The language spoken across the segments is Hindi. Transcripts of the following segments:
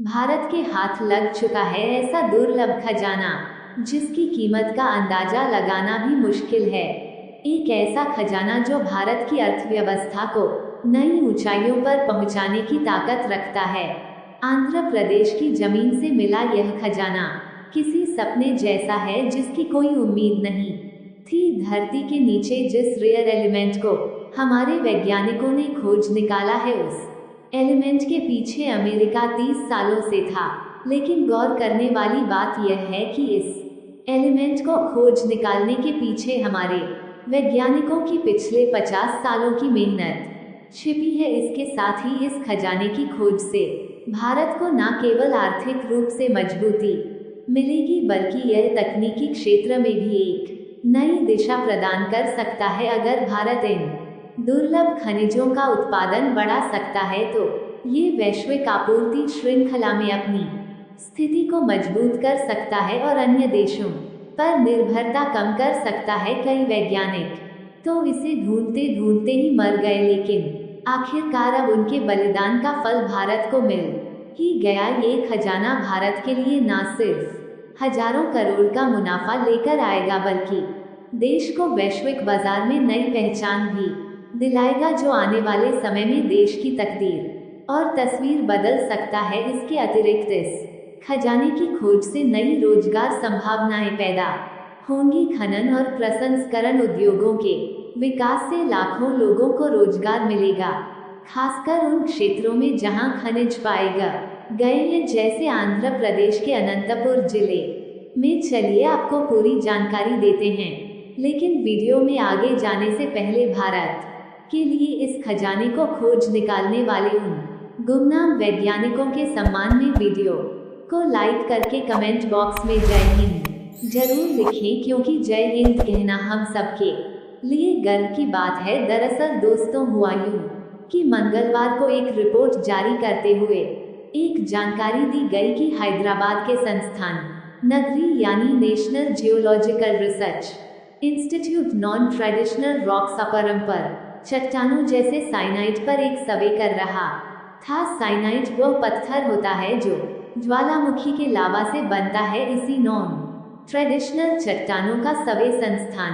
भारत के हाथ लग चुका है ऐसा दुर्लभ खजाना जिसकी कीमत का अंदाजा लगाना भी मुश्किल है। एक ऐसा खजाना जो भारत की अर्थव्यवस्था को नई ऊंचाइयों पर पहुंचाने की ताकत रखता है। आंध्र प्रदेश की जमीन से मिला यह खजाना किसी सपने जैसा है जिसकी कोई उम्मीद नहीं थी। धरती के नीचे जिस रेयर एलिमेंट को हमारे वैज्ञानिकों ने खोज निकाला है, उस एलिमेंट के पीछे अमेरिका 30 सालों से था। लेकिन गौर करने वाली बात यह है कि इस एलिमेंट को खोज निकालने के पीछे हमारे वैज्ञानिकों की पिछले 50 सालों की मेहनत छिपी है। इसके साथ ही इस खजाने की खोज से भारत को न केवल आर्थिक रूप से मजबूती मिलेगी बल्कि यह तकनीकी क्षेत्र में भी एक नई दिशा प्रदान कर सकता है। अगर भारत इन दुर्लभ खनिजों का उत्पादन बढ़ा सकता है तो ये वैश्विक आपूर्ति श्रृंखला में अपनी स्थिति को मजबूत कर सकता है और अन्य देशों पर निर्भरता कम कर सकता है। कई वैज्ञानिक तो इसे ढूंढते ढूंढते ही मर गए, लेकिन आखिरकार अब उनके बलिदान का फल भारत को मिल ही गया। ये खजाना भारत के लिए न सिर्फ हजारों करोड़ का मुनाफा लेकर आएगा बल्कि देश को वैश्विक बाजार में नई पहचान भी दिलाएगा, जो आने वाले समय में देश की तकदीर और तस्वीर बदल सकता है। इसके अतिरिक्त इस खजाने की खोज से नई रोजगार संभावनाएं पैदा होंगी। खनन और प्रसंस्करण उद्योगों के विकास से लाखों लोगों को रोजगार मिलेगा, खासकर उन क्षेत्रों में जहां खनिज पाए गए हैं, जैसे आंध्र प्रदेश के अनंतपुर जिले में। चलिए आपको पूरी जानकारी देते हैं, लेकिन वीडियो में आगे जाने से पहले भारत के लिए इस खजाने को खोज निकालने वाले उन गुमनाम वैज्ञानिकों के सम्मान में वीडियो को लाइक करके कमेंट बॉक्स में जय हिंद जरूर लिखें, क्योंकि जय हिंद कहना हम सबके लिए गर्व की बात है। दरअसल दोस्तों, हुआ यूं कि मंगलवार को एक रिपोर्ट जारी करते हुए एक जानकारी दी गई कि हैदराबाद के संस्थान नगरी यानी national geological research institute non traditional rocks अपरंपर चट्टानों जैसे साइनाइड पर एक सर्वे कर रहा था। साइनाइड वह पत्थर होता है जो ज्वालामुखी के लावा से बनता है। इसी नॉन ट्रेडिशनल चट्टानों का सर्वे संस्थान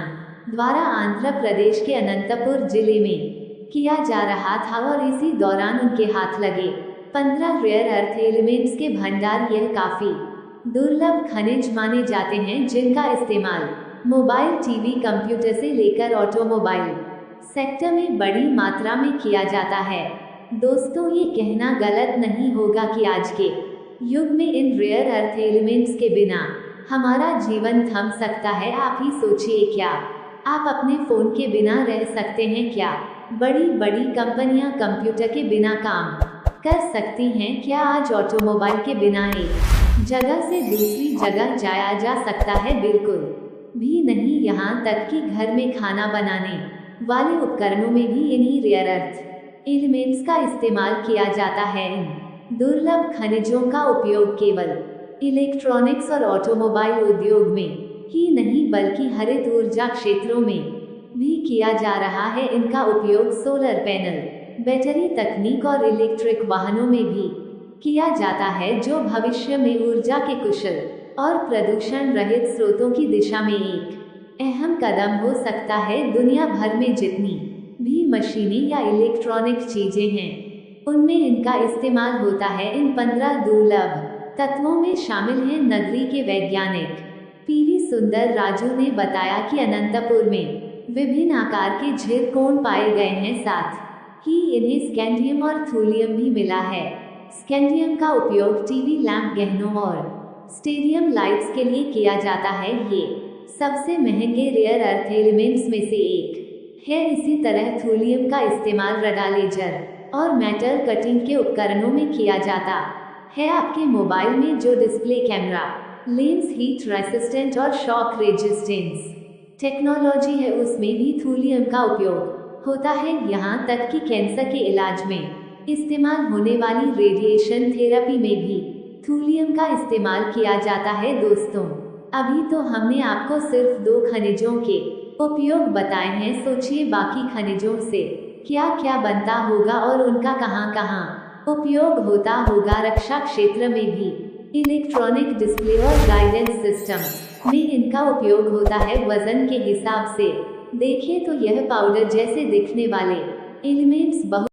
द्वारा आंध्र प्रदेश के अनंतपुर जिले में किया जा रहा था और इसी दौरान उनके हाथ लगे 15 रेयर अर्थ एलिमेंट्स के भंडार। यह काफी दुर्लभ खनिज माने जाते हैं जिनका इस्तेमाल मोबाइल, टीवी, कंप्यूटर से लेकर ऑटोमोबाइल सेक्टर में बड़ी मात्रा में किया जाता है। दोस्तों, ये कहना गलत नहीं होगा कि आज के युग में इन रेयर अर्थ एलिमेंट्स के बिना हमारा जीवन थम सकता है। आप ही सोचिए, क्या आप अपने फोन के बिना रह सकते हैं? क्या बड़ी बड़ी कंपनियां कंप्यूटर के बिना काम कर सकती हैं? क्या आज ऑटोमोबाइल के बिना एक जगह से दूसरी जगह जाया जा सकता है? बिल्कुल भी नहीं। यहाँ तक कि घर में खाना बनाने वाले उपकरणों में भी इन्हीं रेयर अर्थ एलिमेंट्स का इस्तेमाल किया जाता है। इन दुर्लभ खनिजों का उपयोग केवल इलेक्ट्रॉनिक्स और ऑटोमोबाइल उद्योग में ही नहीं बल्कि हरित ऊर्जा क्षेत्रों में भी किया जा रहा है। इनका उपयोग सोलर पैनल, बैटरी तकनीक और इलेक्ट्रिक वाहनों में भी किया जाता है, जो भविष्य में ऊर्जा के कुशल और प्रदूषण रहित स्रोतों की दिशा में एक अहम कदम हो सकता है। दुनिया भर में जितनी भी मशीनें या इलेक्ट्रॉनिक चीजें हैं, उनमें इनका इस्तेमाल होता है। इन 15 दुर्लभ तत्वों में शामिल हैं नगरी के वैज्ञानिक पीवी सुंदर राजू ने बताया कि अनंतपुर में विभिन्न आकार के झिरकोन पाए गए हैं, साथ ही इन्हें स्कैंडियम और थूलियम भी मिला है। स्कैंडियम का उपयोग टीवी, लैंप, गहनों और स्टेडियम लाइट्स के लिए किया जाता है। ये सबसे महंगे रेयर अर्थ एलिमेंट्स में से एक है। इसी तरह थूलियम का इस्तेमाल रडार, लेजर और मेटल कटिंग के उपकरणों में किया जाता है। आपके मोबाइल में जो display, camera, lens, heat resistant और शॉक रेजिस्टेंस टेक्नोलॉजी है, उसमें भी थूलियम का उपयोग होता है। यहाँ तक कि कैंसर के इलाज में इस्तेमाल होने वाली रेडिएशन थेरेपी में भी थूलियम का इस्तेमाल किया जाता है। दोस्तों, अभी तो हमने आपको सिर्फ 2 खनिजों के उपयोग बताए हैं। सोचिए बाकी खनिजों से क्या क्या बनता होगा और उनका कहाँ कहाँ उपयोग होता होगा रक्षा क्षेत्र में भी। इलेक्ट्रॉनिक डिस्प्ले और गाइडेंस सिस्टम में इनका उपयोग होता है वजन के हिसाब से। देखें तो यह पाउडर जैसे दिखने वाले एलिमेंट्स बहुत